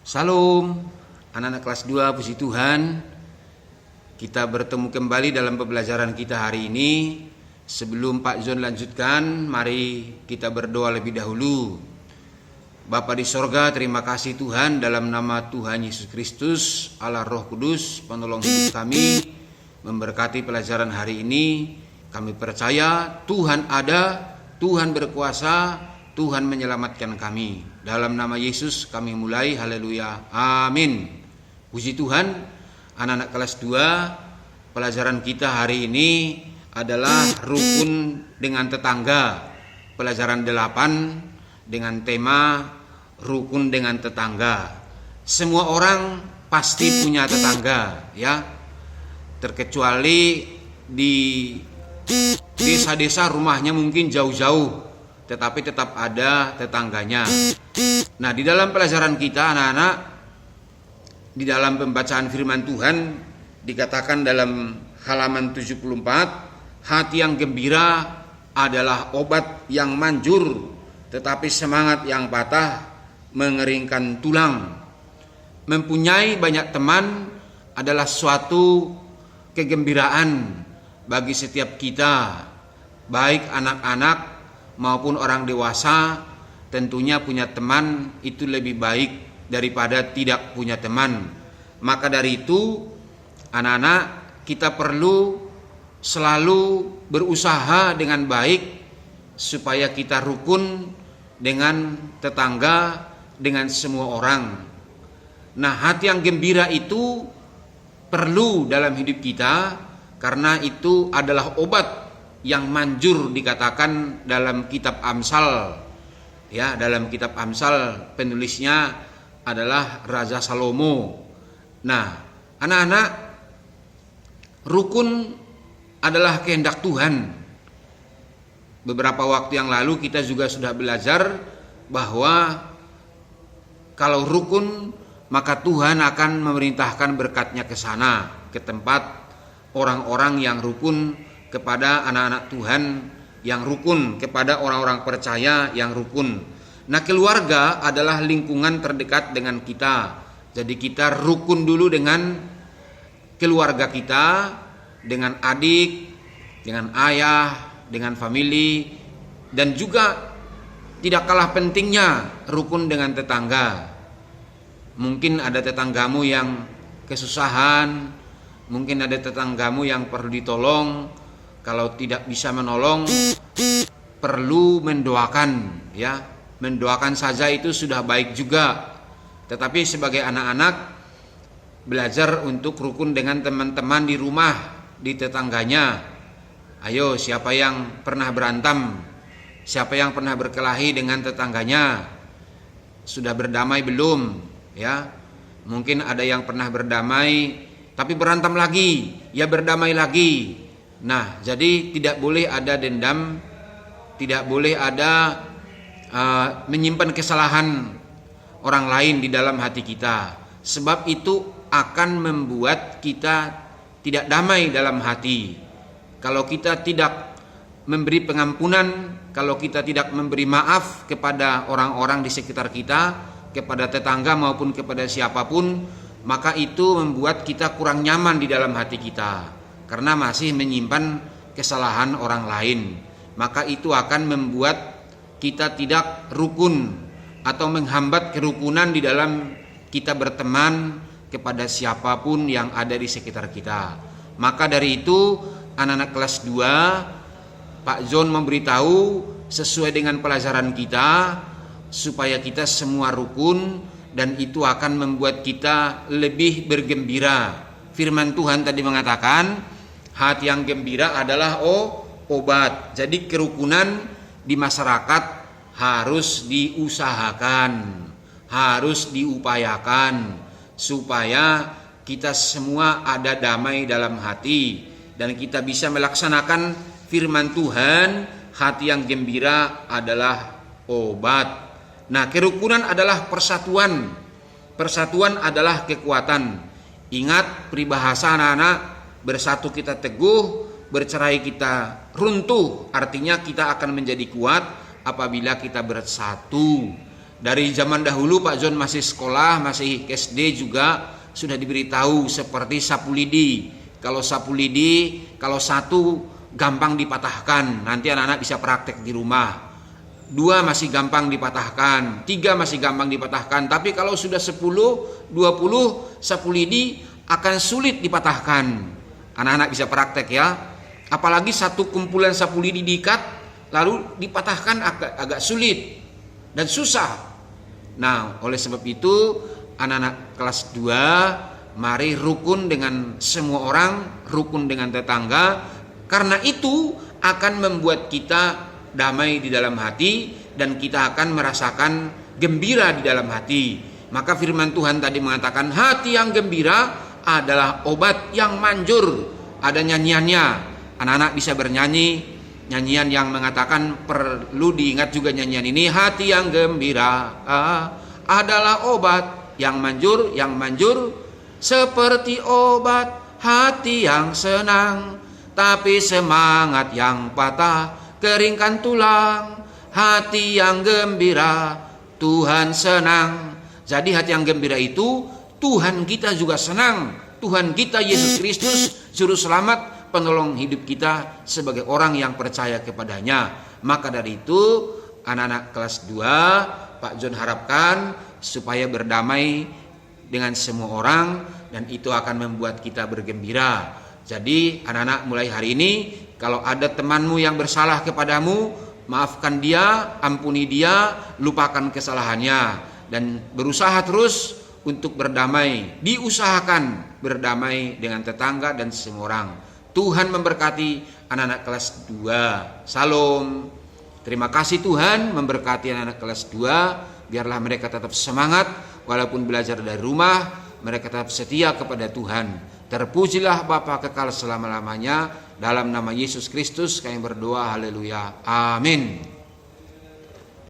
Salam, anak-anak kelas 2, puji Tuhan. Kita bertemu kembali dalam pembelajaran kita hari ini. Sebelum Pak John lanjutkan, mari kita berdoa lebih dahulu. Bapa di sorga, terima kasih Tuhan, dalam nama Tuhan Yesus Kristus, Allah Roh Kudus, penolong hidup kami, memberkati pelajaran hari ini. Kami percaya Tuhan ada, Tuhan berkuasa, Tuhan menyelamatkan kami. Dalam nama Yesus kami mulai, haleluya, amin. Puji Tuhan, anak-anak kelas 2, pelajaran kita hari ini adalah rukun dengan tetangga. Pelajaran 8 dengan tema rukun dengan tetangga. Semua orang pasti punya tetangga, ya. Terkecuali di desa-desa rumahnya mungkin jauh-jauh, tetapi tetap ada tetangganya. Nah, di dalam pelajaran kita anak-anak, di dalam pembacaan firman Tuhan dikatakan dalam halaman 74, hati yang gembira adalah obat yang manjur, tetapi semangat yang patah mengeringkan tulang. Mempunyai banyak teman adalah suatu kegembiraan bagi setiap kita, baik anak-anak maupun orang dewasa. Tentunya punya teman itu lebih baik daripada tidak punya teman. Maka dari itu anak-anak, kita perlu selalu berusaha dengan baik supaya kita rukun dengan tetangga, dengan semua orang. Nah, hati yang gembira itu perlu dalam hidup kita, karena itu adalah obat yang manjur, dikatakan dalam kitab Amsal. Ya, dalam kitab Amsal penulisnya adalah Raja Salomo. Nah, anak-anak, rukun adalah kehendak Tuhan. Beberapa waktu yang lalu kita juga sudah belajar bahwa kalau rukun, maka Tuhan akan memerintahkan berkatnya ke sana, ke tempat orang-orang yang rukun, kepada anak-anak Tuhan yang rukun, kepada orang-orang percaya yang rukun. Nah, keluarga adalah lingkungan terdekat dengan kita. Jadi kita rukun dulu dengan keluarga kita, dengan adik, dengan ayah, dengan famili, dan juga tidak kalah pentingnya rukun dengan tetangga. Mungkin ada tetanggamu yang kesusahan, mungkin ada tetanggamu yang perlu ditolong. Kalau tidak bisa menolong, perlu mendoakan, ya. Mendoakan saja itu sudah baik juga. Tetapi sebagai anak-anak, belajar untuk rukun dengan teman-teman di rumah, di tetangganya. Ayo, siapa yang pernah berantem? Siapa yang pernah berkelahi dengan tetangganya? Sudah berdamai belum? Ya, mungkin ada yang pernah berdamai tapi berantem lagi, ya berdamai lagi. Nah, jadi tidak boleh ada dendam, tidak boleh ada menyimpan kesalahan orang lain di dalam hati kita. Sebab itu akan membuat kita tidak damai dalam hati. Kalau kita tidak memberi pengampunan, kalau kita tidak memberi maaf kepada orang-orang di sekitar kita, kepada tetangga maupun kepada siapapun, maka itu membuat kita kurang nyaman di dalam hati kita, karena masih menyimpan kesalahan orang lain. Maka itu akan membuat kita tidak rukun atau menghambat kerukunan di dalam kita berteman kepada siapapun yang ada di sekitar kita. Maka dari itu anak-anak kelas 2, Pak John memberitahu sesuai dengan pelajaran kita supaya kita semua rukun, dan itu akan membuat kita lebih bergembira. Firman Tuhan tadi mengatakan hati yang gembira adalah obat. Jadi kerukunan di masyarakat harus diusahakan, harus diupayakan supaya kita semua ada damai dalam hati dan kita bisa melaksanakan firman Tuhan. Hati yang gembira adalah obat. Nah, kerukunan adalah persatuan. Persatuan adalah kekuatan. Ingat peribahasa anak-anak, bersatu kita teguh, bercerai kita runtuh. Artinya kita akan menjadi kuat apabila kita bersatu. Dari zaman dahulu Pak John masih sekolah, masih SD juga sudah diberitahu seperti sapu lidi. Kalau sapu lidi, kalau satu gampang dipatahkan, nanti anak-anak bisa praktek di rumah. 2 masih gampang dipatahkan, 3 masih gampang dipatahkan. Tapi kalau sudah 10, 20 sapu lidi akan sulit dipatahkan. Anak-anak bisa praktek ya. Apalagi satu kumpulan sapu lidi diikat lalu dipatahkan agak sulit dan susah. Nah, oleh sebab itu anak-anak kelas 2 mari rukun dengan semua orang, rukun dengan tetangga, karena itu akan membuat kita damai di dalam hati dan kita akan merasakan gembira di dalam hati. Maka firman Tuhan tadi mengatakan hati yang gembira adalah obat yang manjur. Ada nyanyiannya, anak-anak bisa bernyanyi nyanyian yang mengatakan, perlu diingat juga nyanyian ini, hati yang gembira adalah obat yang manjur seperti obat hati yang senang, tapi semangat yang patah keringkan tulang. Hati yang gembira Tuhan senang. Jadi hati yang gembira itu Tuhan kita juga senang. Tuhan kita Yesus Kristus juru selamat, penolong hidup kita sebagai orang yang percaya kepadanya. Maka dari itu anak-anak kelas 2 Pak John harapkan supaya berdamai dengan semua orang, dan itu akan membuat kita bergembira. Jadi anak-anak mulai hari ini kalau ada temanmu yang bersalah kepadamu, maafkan dia, ampuni dia, lupakan kesalahannya, dan berusaha terus untuk berdamai. Diusahakan berdamai dengan tetangga dan semua orang. Tuhan memberkati anak-anak kelas 2. Salam. Terima kasih Tuhan memberkati anak-anak kelas 2. Biarlah mereka tetap semangat walaupun belajar dari rumah. Mereka tetap setia kepada Tuhan. Terpujilah Bapa kekal selama-lamanya. Dalam nama Yesus Kristus kami berdoa. Haleluya. Amin.